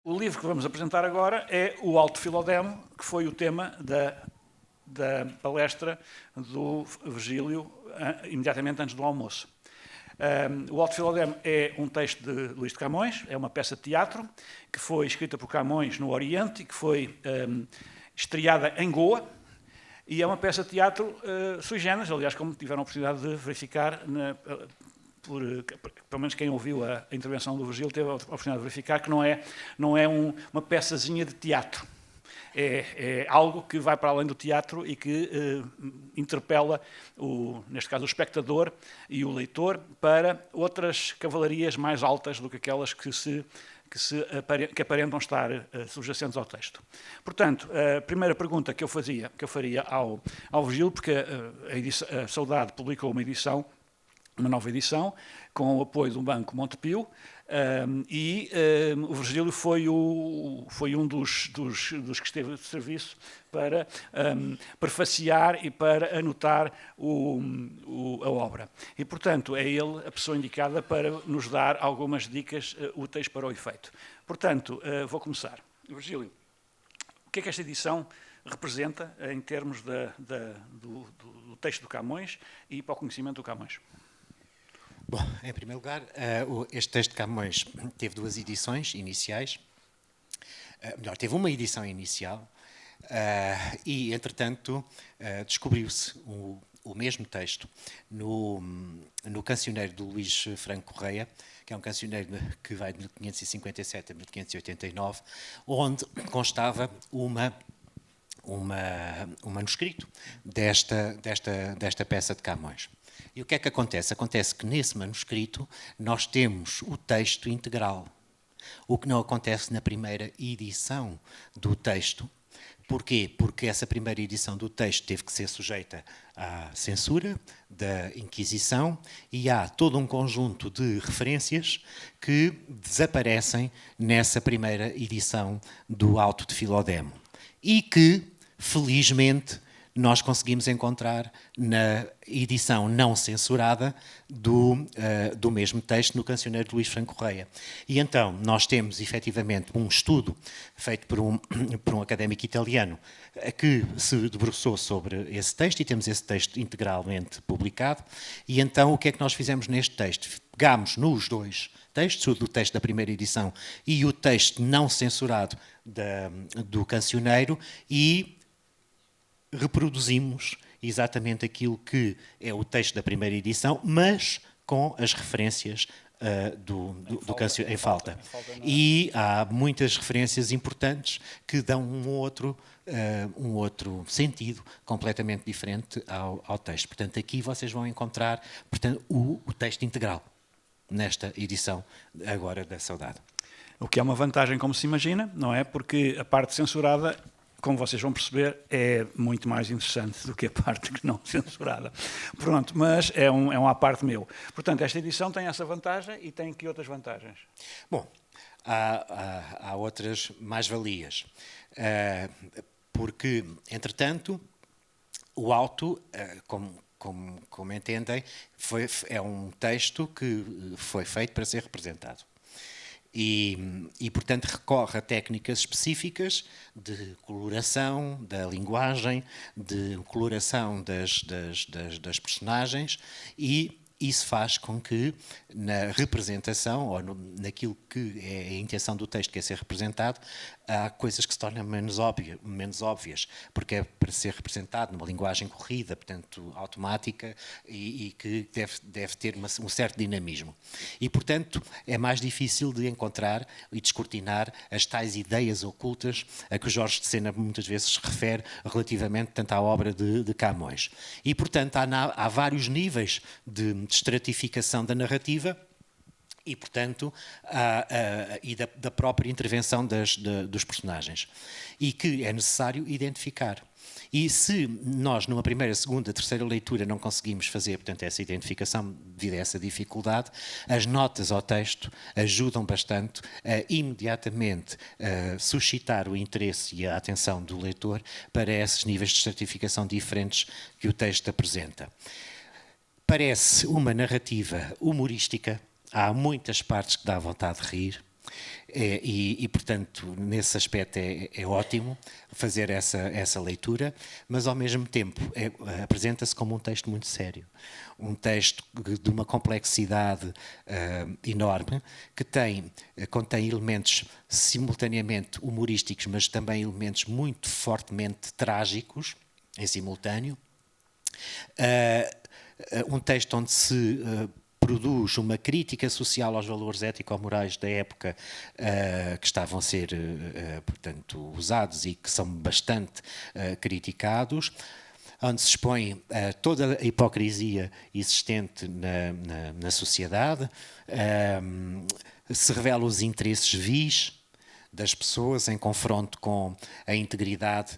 O livro que vamos apresentar agora é O Alto Filodemo, que foi o tema da palestra do Virgílio imediatamente antes do almoço. O Alto Filodemo é um texto de Luís de Camões, é uma peça de teatro que foi escrita por Camões no Oriente e que foi estreada em Goa, e é uma peça de teatro sui generis, aliás, como tiveram a oportunidade de verificar, pelo menos quem ouviu a intervenção do Virgílio teve a oportunidade de verificar que não é uma peçazinha de teatro. É algo que vai para além do teatro e que interpela, neste caso, o espectador e o leitor para outras cavalarias mais altas do que aquelas que aparentam estar subjacentes ao texto. Portanto, a primeira pergunta que eu faria ao Virgílio, porque a Saudade publicou uma nova edição, com o apoio do Banco Montepio, e o Virgílio foi um dos que esteve de serviço para prefaciar e para anotar a obra. E, portanto, é ele a pessoa indicada para nos dar algumas dicas úteis para o efeito. Portanto, vou começar. Virgílio, o que é que esta edição representa em termos do texto do Camões e para o conhecimento do Camões? Bom, em primeiro lugar, este texto de Camões teve duas edições iniciais, teve uma edição inicial e, entretanto, descobriu-se o mesmo texto no cancioneiro do Luís Franco Correia, que é um cancioneiro que vai de 1557 a 1589, onde constava um manuscrito desta peça de Camões. E o que é que acontece? Acontece que nesse manuscrito nós temos o texto integral, o que não acontece na primeira edição do texto. Porquê? Porque essa primeira edição do texto teve que ser sujeita à censura da Inquisição e há todo um conjunto de referências que desaparecem nessa primeira edição do Alto de Filodemo e que, felizmente, nós conseguimos encontrar na edição não censurada do mesmo texto no cancioneiro de Luís Franco Correia. E então nós temos efetivamente um estudo feito por um académico italiano que se debruçou sobre esse texto e temos esse texto integralmente publicado. E então o que é que nós fizemos neste texto? Pegámos nos dois textos, o do texto da primeira edição e o texto não censurado do cancioneiro, e reproduzimos exatamente aquilo que é o texto da primeira edição, mas com as referências do cancioneiro em falta. E há muitas referências importantes que dão um outro sentido completamente diferente ao texto. Portanto, aqui vocês vão encontrar, portanto, o texto integral nesta edição agora da Saudade. O que é uma vantagem, como se imagina, não é? Porque a parte censurada, como vocês vão perceber, é muito mais interessante do que a parte que não censurada. Pronto, mas é um à parte meu. Portanto, esta edição tem essa vantagem e tem que outras vantagens? Bom, há outras mais-valias. Porque, entretanto, o Alto, como entendem, é um texto que foi feito para ser representado. E, portanto, recorre a técnicas específicas de coloração da linguagem, de coloração das personagens, e isso faz com que na representação, ou naquilo que é a intenção do texto que é ser representado, há coisas que se tornam menos óbvias, porque é para ser representado numa linguagem corrida, portanto automática, e que deve ter um certo dinamismo. E, portanto, é mais difícil de encontrar e descortinar as tais ideias ocultas a que o Jorge de Sena muitas vezes se refere relativamente tanto à obra de Camões. E, portanto, há vários níveis de estratificação da narrativa e, portanto, da própria intervenção dos personagens, e que é necessário identificar. E se nós, numa primeira, segunda, terceira leitura, não conseguimos fazer, portanto, essa identificação devido a essa dificuldade, as notas ao texto ajudam bastante a imediatamente suscitar o interesse e a atenção do leitor para esses níveis de estratificação diferentes que o texto apresenta. Parece uma narrativa humorística, há muitas partes que dá vontade de rir, Portanto, nesse aspecto é ótimo fazer essa leitura, mas ao mesmo tempo apresenta-se como um texto muito sério. Um texto de uma complexidade enorme, que contém elementos simultaneamente humorísticos, mas também elementos muito fortemente trágicos, em simultâneo. Um texto onde se produz uma crítica social aos valores ético-morais da época que estavam a ser, portanto, usados e que são bastante criticados, onde se expõe toda a hipocrisia existente na sociedade, se revelam os interesses vis das pessoas em confronto com a integridade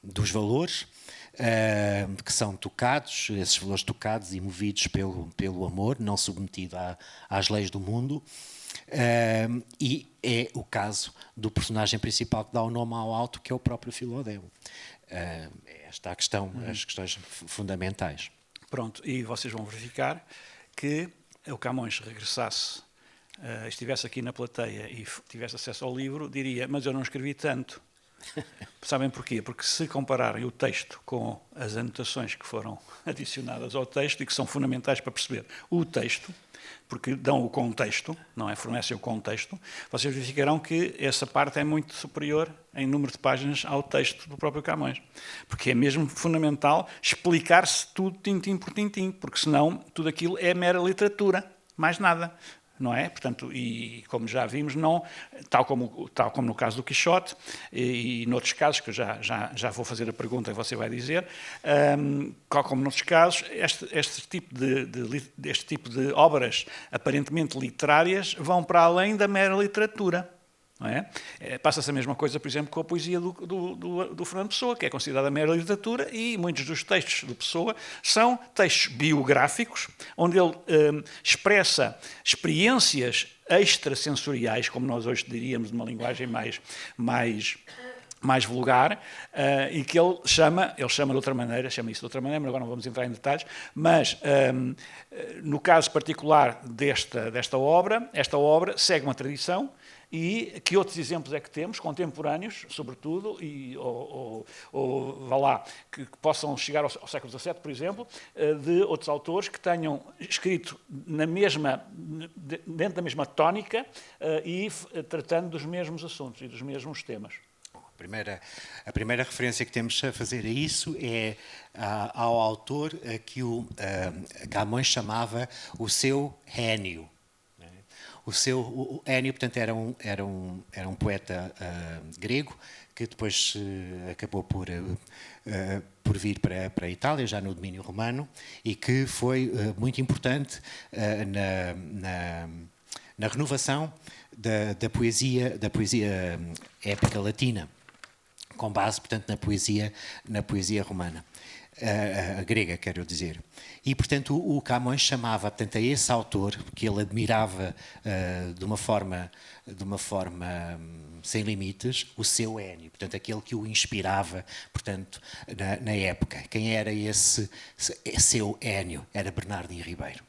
dos valores, que são tocados, esses valores tocados e movidos pelo amor, não submetido às leis do mundo. E é o caso do personagem principal que dá o nome ao auto, que é o próprio Filodemo. Esta é a questão, as questões fundamentais. Pronto, e vocês vão verificar que o Camões regressasse, estivesse aqui na plateia e tivesse acesso ao livro, diria, mas eu não escrevi tanto. Sabem porquê? Porque se compararem o texto com as anotações que foram adicionadas ao texto e que são fundamentais para perceber o texto, porque dão o contexto, não é? Fornecem o contexto, vocês verificarão que essa parte é muito superior em número de páginas ao texto do próprio Camões. Porque é mesmo fundamental explicar-se tudo tintim por tintim, porque senão tudo aquilo é mera literatura, mais nada. Não é? Portanto, e como já vimos, não, tal como no caso do Quixote e noutros casos, que eu já vou fazer a pergunta e você vai dizer, tal como noutros casos, este tipo de obras aparentemente literárias vão para além da mera literatura. Não é? Passa-se a mesma coisa, por exemplo, com a poesia do Fernando Pessoa, que é considerada mera literatura, e muitos dos textos do Pessoa são textos biográficos, onde ele expressa experiências extrasensoriais, como nós hoje diríamos, numa linguagem mais vulgar, e que ele chama de outra maneira, chama isso de outra maneira, mas agora não vamos entrar em detalhes, mas no caso particular desta obra, esta obra segue uma tradição. E que outros exemplos é que temos, contemporâneos, sobretudo, ou vá lá, que possam chegar ao século XVII, por exemplo, de outros autores que tenham escrito dentro da mesma tónica e tratando dos mesmos assuntos e dos mesmos temas. A primeira referência que temos a fazer a isso é ao autor que o Camões chamava o seu Hénio. O Hénio, portanto, era um poeta grego que depois acabou por vir para a Itália, já no domínio romano, e que foi muito importante na renovação da poesia épica latina, com base, portanto, na poesia romana. A grega, quero dizer. E, portanto, o Camões chamava, portanto, a esse autor, que ele admirava de uma forma sem limites, o seu Hénio, portanto, aquele que o inspirava, portanto, na época. Quem era esse seu Hénio? Era Bernardino Ribeiro,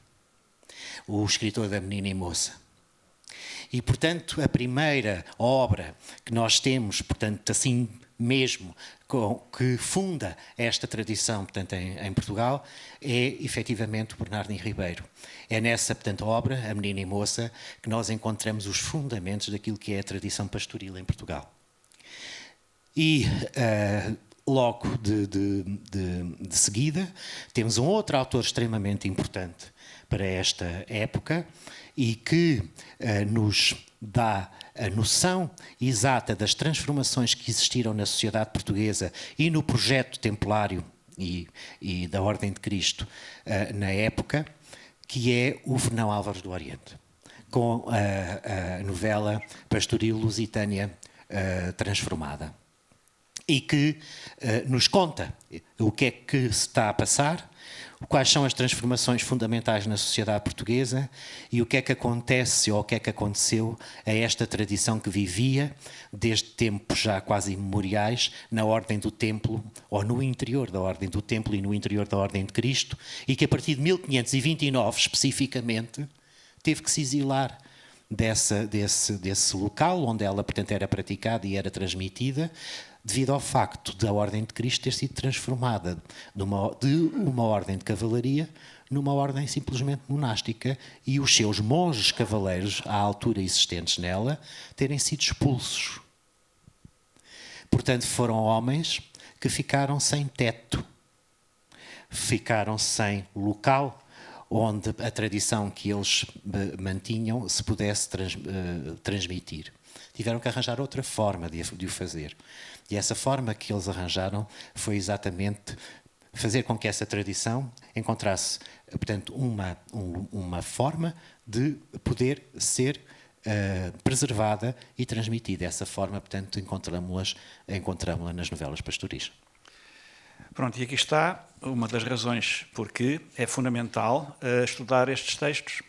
o escritor da Menina e Moça. E, portanto, a primeira obra que nós temos, portanto, assim mesmo, que funda esta tradição, portanto, em Portugal, é efetivamente o Bernardino Ribeiro. É nessa, portanto, obra, A Menina e Moça, que nós encontramos os fundamentos daquilo que é a tradição pastoril em Portugal. E logo de seguida, temos um outro autor extremamente importante para esta época e que nos dá a noção exata das transformações que existiram na sociedade portuguesa e no projeto templário e da Ordem de Cristo na época, que é o Fernão Álvares do Oriente, com a novela pastoril lusitânia transformada. E que nos conta o que é que se está a passar, quais são as transformações fundamentais na sociedade portuguesa e o que é que acontece ou o que é que aconteceu a esta tradição que vivia desde tempos já quase imemoriais na Ordem do Templo, ou no interior da Ordem do Templo e no interior da Ordem de Cristo, e que a partir de 1529, especificamente, teve que se exilar desse local onde ela, portanto, era praticada e era transmitida, devido ao facto da Ordem de Cristo ter sido transformada de uma ordem de cavalaria numa ordem simplesmente monástica e os seus monges cavaleiros, à altura existentes nela, terem sido expulsos. Portanto, foram homens que ficaram sem teto, ficaram sem local onde a tradição que eles mantinham se pudesse transmitir. Tiveram que arranjar outra forma de o fazer. E essa forma que eles arranjaram foi exatamente fazer com que essa tradição encontrasse, portanto, uma forma de poder ser preservada e transmitida. Essa forma, portanto, encontramos-la nas novelas pastoris. Pronto, e aqui está uma das razões porque é fundamental estudar estes textos.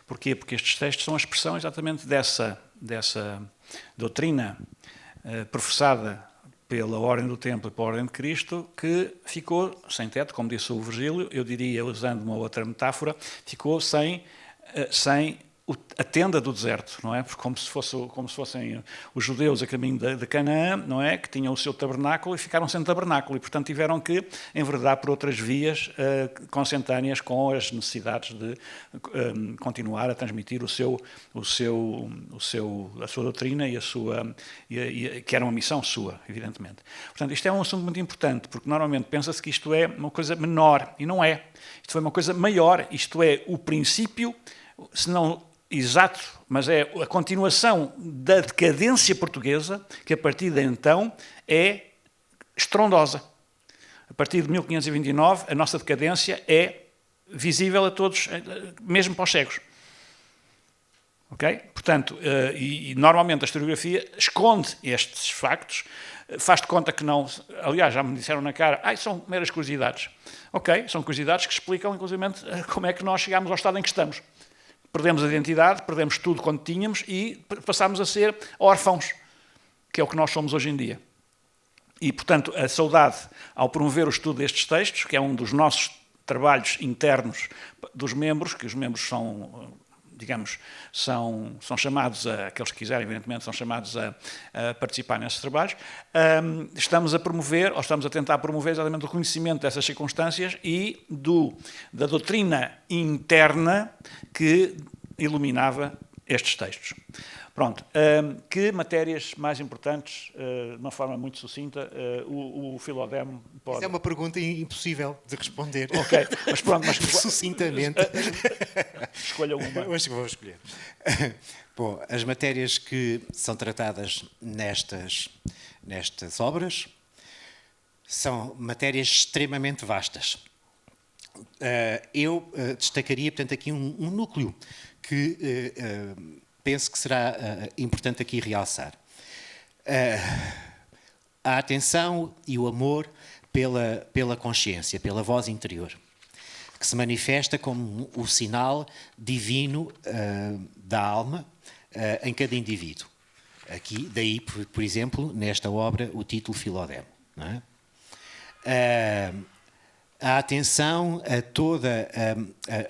Porquê? Porque estes textos são a expressão exatamente dessa doutrina professada pela Ordem do Templo e pela Ordem de Cristo, que ficou sem teto, como disse o Virgílio, eu diria, usando uma outra metáfora, ficou sem a tenda do deserto, não é? Como se fossem os judeus a caminho de Canaã, não é? Que tinham o seu tabernáculo e ficaram sem tabernáculo e, portanto, tiveram que enveredar por outras vias consentâneas com as necessidades de continuar a transmitir a sua doutrina que era uma missão sua, evidentemente. Portanto, isto é um assunto muito importante, porque normalmente pensa-se que isto é uma coisa menor, e não é. Isto foi uma coisa maior, isto é o princípio, se não exato, mas é a continuação da decadência portuguesa, que a partir de então é estrondosa. A partir de 1529, a nossa decadência é visível a todos, mesmo para os cegos. Ok? Portanto, e normalmente a historiografia esconde estes factos, faz de conta que não... Aliás, já me disseram na cara, são meras curiosidades. Ok, são curiosidades que explicam, inclusive, como é que nós chegámos ao estado em que estamos. Perdemos a identidade, perdemos tudo quanto tínhamos e passámos a ser órfãos, que é o que nós somos hoje em dia. E, portanto, a saudade, ao promover o estudo destes textos, que é um dos nossos trabalhos internos dos membros, que os membros são, digamos, são chamados aqueles que quiserem, evidentemente, são chamados a participar nesses trabalhos, estamos a promover, ou estamos a tentar promover exatamente o conhecimento dessas circunstâncias e da doutrina interna que iluminava estes textos. Pronto, que matérias mais importantes, de uma forma muito sucinta, o Filodemo pode... Isso é uma pergunta impossível de responder. Ok, mas pronto... Mas... Sucintamente. Escolha uma. Eu acho que vou escolher. Bom, as matérias que são tratadas nestas obras são matérias extremamente vastas. Eu destacaria, portanto, aqui um núcleo que... penso que será importante aqui realçar. A atenção e o amor pela consciência, pela voz interior, que se manifesta como o sinal divino da alma em cada indivíduo. Aqui, daí, por exemplo, nesta obra, o título Filodemo. Não é? A atenção a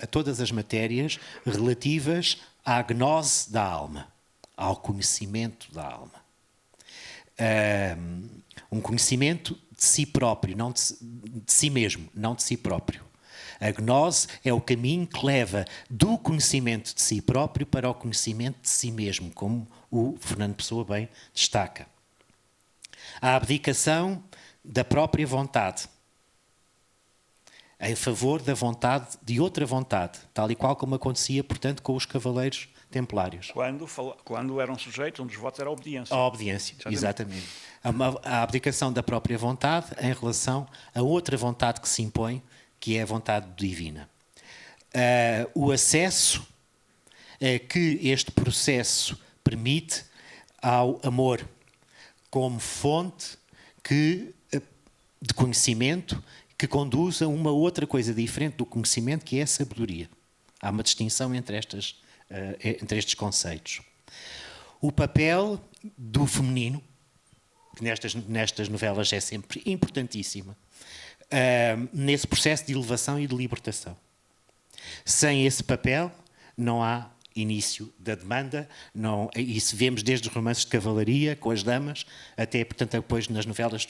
todas as matérias relativas à gnose da alma, ao conhecimento da alma. Um conhecimento de si próprio, não de si mesmo, não de si próprio. A gnose é o caminho que leva do conhecimento de si próprio para o conhecimento de si mesmo, como o Fernando Pessoa bem destaca. A abdicação da própria vontade, em favor da vontade de outra vontade, tal e qual como acontecia, portanto, com os cavaleiros templários. Quando eram sujeitos, um dos votos era a obediência. A obediência, exatamente. A abdicação da própria vontade em relação a outra vontade que se impõe, que é a vontade divina. O acesso que este processo permite ao amor como fonte de conhecimento que conduz a uma outra coisa diferente do conhecimento, que é a sabedoria. Há uma distinção entre estes conceitos. O papel do feminino, que nestas novelas é sempre importantíssimo, nesse processo de elevação e de libertação. Sem esse papel não há início da demanda, isso vemos desde os romances de cavalaria, com as damas, até, portanto, depois nas novelas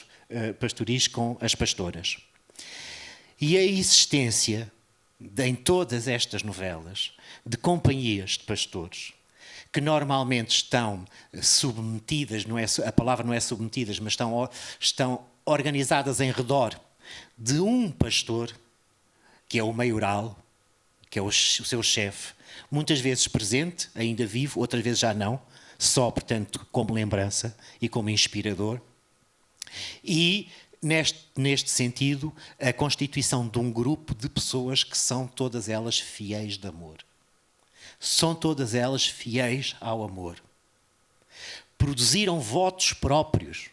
pastoris com as pastoras. E a existência, em todas estas novelas, de companhias de pastores, que normalmente estão submetidas, a palavra não é submetidas, mas estão organizadas em redor de um pastor, que é o maioral, que é o seu chefe, muitas vezes presente, ainda vivo, outras vezes já não, só, portanto, como lembrança e como inspirador. E, neste sentido, a constituição de um grupo de pessoas que são todas elas fiéis de amor. São todas elas fiéis ao amor. Produziram votos próprios,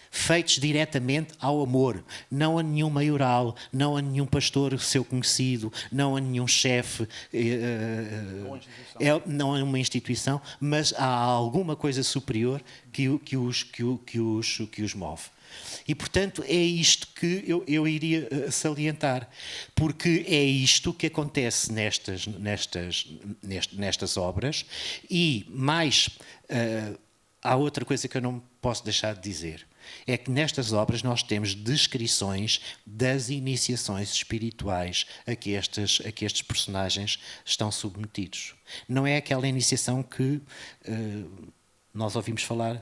feitos diretamente ao amor, não a nenhum maioral, não a nenhum pastor seu conhecido, não a nenhum chefe, não a uma instituição, mas há alguma coisa superior que os move. E, portanto, é isto que eu iria salientar, porque é isto que acontece nestas obras, e mais, há outra coisa que eu não posso deixar de dizer, é que nestas obras nós temos descrições das iniciações espirituais a que estes personagens estão submetidos. Não é aquela iniciação que nós ouvimos falar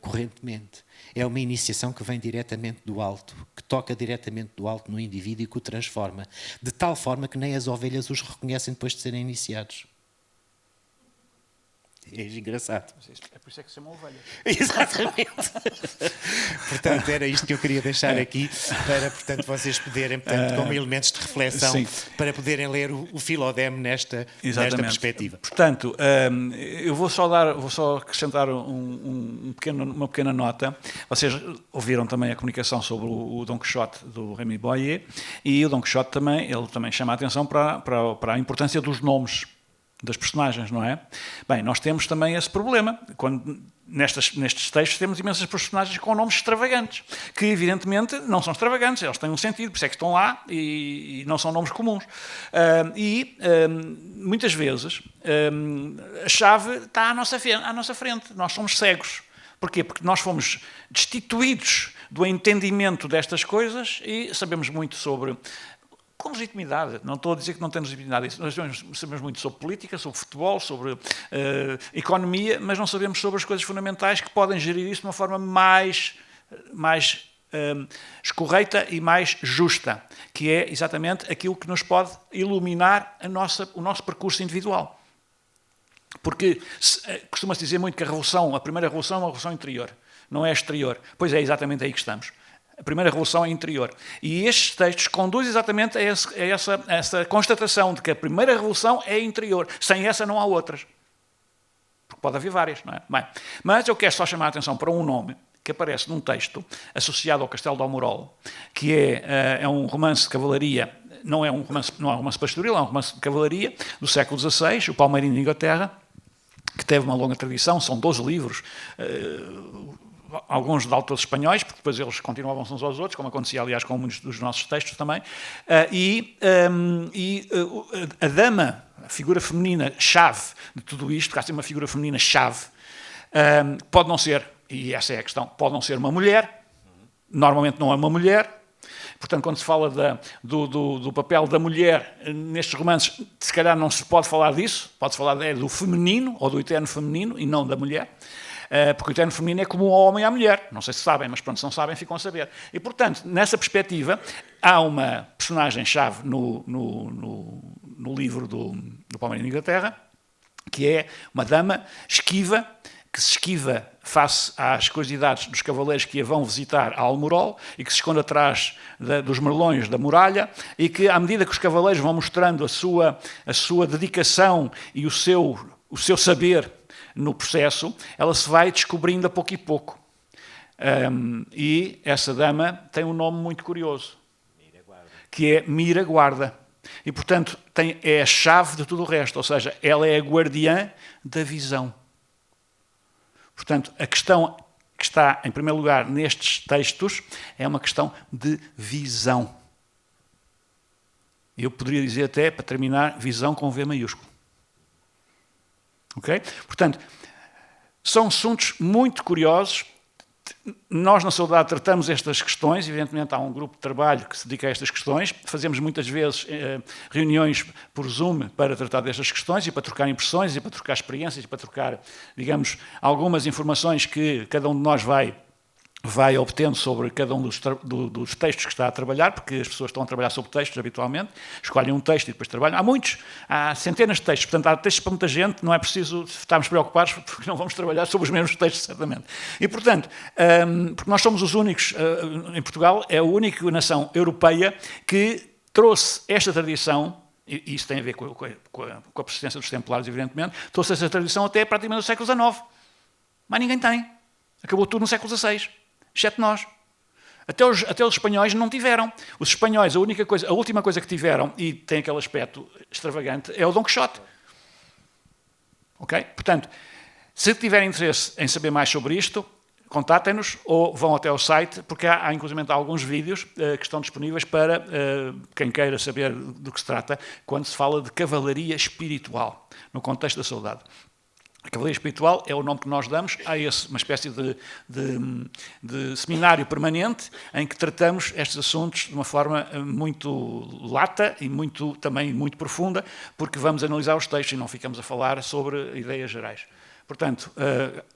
correntemente. É uma iniciação que vem diretamente do alto, que toca diretamente do alto no indivíduo e que o transforma, de tal forma que nem as ovelhas os reconhecem depois de serem iniciados. É engraçado. É por isso que se chama ovelha. Exatamente. Portanto, era isto que eu queria deixar aqui, para, portanto, vocês poderem, portanto, como elementos de reflexão, sim, para poderem ler o Philodème nesta perspectiva. Portanto, eu vou só acrescentar uma pequena nota. Vocês ouviram também a comunicação sobre o Dom Quixote do Rémy Boyer, e o Dom Quixote também chama a atenção para a importância dos nomes das personagens, não é? Bem, nós temos também esse problema. Nestes textos temos imensas personagens com nomes extravagantes, que evidentemente não são extravagantes, eles têm um sentido, por isso é que estão lá e não são nomes comuns. Muitas vezes a chave está à nossa frente, nós somos cegos. Porquê? Porque nós fomos destituídos do entendimento destas coisas e sabemos muito sobre... Com legitimidade, não estou a dizer que não temos legitimidade, nós sabemos muito sobre política, sobre futebol, sobre economia, mas não sabemos sobre as coisas fundamentais que podem gerir isso de uma forma mais escorreita e mais justa, que é exatamente aquilo que nos pode iluminar o nosso percurso individual. Porque costuma-se dizer muito que a primeira revolução é uma revolução interior, não é exterior. Pois é exatamente aí que estamos. A primeira revolução é interior. E estes textos conduzem exatamente a essa constatação de que a primeira revolução é interior. Sem essa não há outras. Porque pode haver várias, não é? Bem, mas eu quero só chamar a atenção para um nome que aparece num texto associado ao Castelo de Almorol, que é um romance de cavalaria, não é um romance pastoril, é um romance de cavalaria do século XVI, o Palmeirinho de Inglaterra, que teve uma longa tradição, são 12 livros, alguns de autores espanhóis, porque depois eles continuavam uns aos outros, como acontecia, aliás, com muitos dos nossos textos também, a dama, a figura feminina chave de tudo isto, que há uma figura feminina chave, pode não ser, e essa é a questão, pode não ser uma mulher, normalmente não é uma mulher. Portanto, quando se fala do papel da mulher nestes romances, se calhar não se pode falar disso, pode-se falar do feminino, ou do eterno feminino, e não da mulher. Porque o eterno feminino é comum ao homem e à mulher. Não sei se sabem, mas pronto, se não sabem, ficam a saber. E, portanto, nessa perspectiva, há uma personagem-chave no livro do Palmeirinho de Inglaterra, que é uma dama esquiva, que se esquiva face às curiosidades dos cavaleiros que a vão visitar a Almorol e que se esconde atrás dos merlões da muralha, e que, à medida que os cavaleiros vão mostrando a sua dedicação e o seu saber no processo, ela se vai descobrindo a pouco e pouco. E essa dama tem um nome muito curioso, que é Miraguarda. E, portanto, é a chave de tudo o resto, ou seja, ela é a guardiã da visão. Portanto, a questão que está, em primeiro lugar, nestes textos, é uma questão de visão. Eu poderia dizer até, para terminar, visão com V maiúsculo. Ok? Portanto, são assuntos muito curiosos. Nós, na Saudade, tratamos estas questões. Evidentemente, há um grupo de trabalho que se dedica a estas questões. Fazemos muitas vezes reuniões por Zoom para tratar destas questões e para trocar impressões e para trocar experiências e para trocar, digamos, algumas informações que cada um de nós vai obtendo sobre cada um dos textos que está a trabalhar, porque as pessoas estão a trabalhar sobre textos habitualmente, escolhem um texto e depois trabalham. Há centenas de textos, portanto há textos para muita gente, não é preciso estarmos preocupados porque não vamos trabalhar sobre os mesmos textos, certamente. E, portanto, porque nós somos os únicos, em Portugal, é a única nação europeia que trouxe esta tradição, e isso tem a ver com a persistência dos Templários, evidentemente, trouxe essa tradição até praticamente no século XIX. Mas ninguém tem. Acabou tudo no século XVI. Exceto nós. Até os espanhóis não tiveram. Os espanhóis, a última coisa que tiveram, e tem aquele aspecto extravagante, é o Dom Quixote. Ok? Portanto, se tiverem interesse em saber mais sobre isto, contatem-nos ou vão até ao site, porque há inclusive alguns vídeos que estão disponíveis para quem queira saber do que se trata, quando se fala de cavalaria espiritual, no contexto da saudade. A cavalaria espiritual é o nome que nós damos a uma espécie de seminário permanente em que tratamos estes assuntos de uma forma muito lata e também muito profunda, porque vamos analisar os textos e não ficamos a falar sobre ideias gerais. Portanto,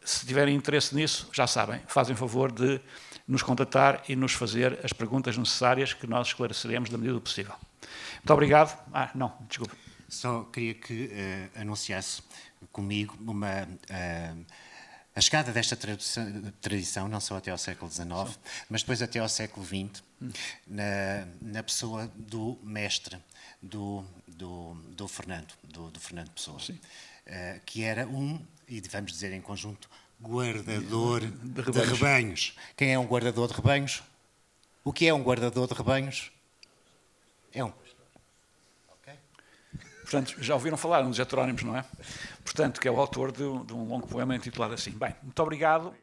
se tiverem interesse nisso, já sabem, fazem favor de nos contatar e nos fazer as perguntas necessárias que nós esclareceremos da medida do possível. Muito obrigado. Desculpe. Só queria que anunciasse comigo a chegada desta tradição, não só até ao século XIX, mas depois até ao século XX, na pessoa do mestre, do Fernando Pessoa, que era e vamos dizer em conjunto, guardador de rebanhos. Quem é um guardador de rebanhos? O que é um guardador de rebanhos? É um... Portanto, já ouviram falar nos heterónimos, não é? Portanto, que é o autor de um longo poema intitulado assim. Bem, muito obrigado.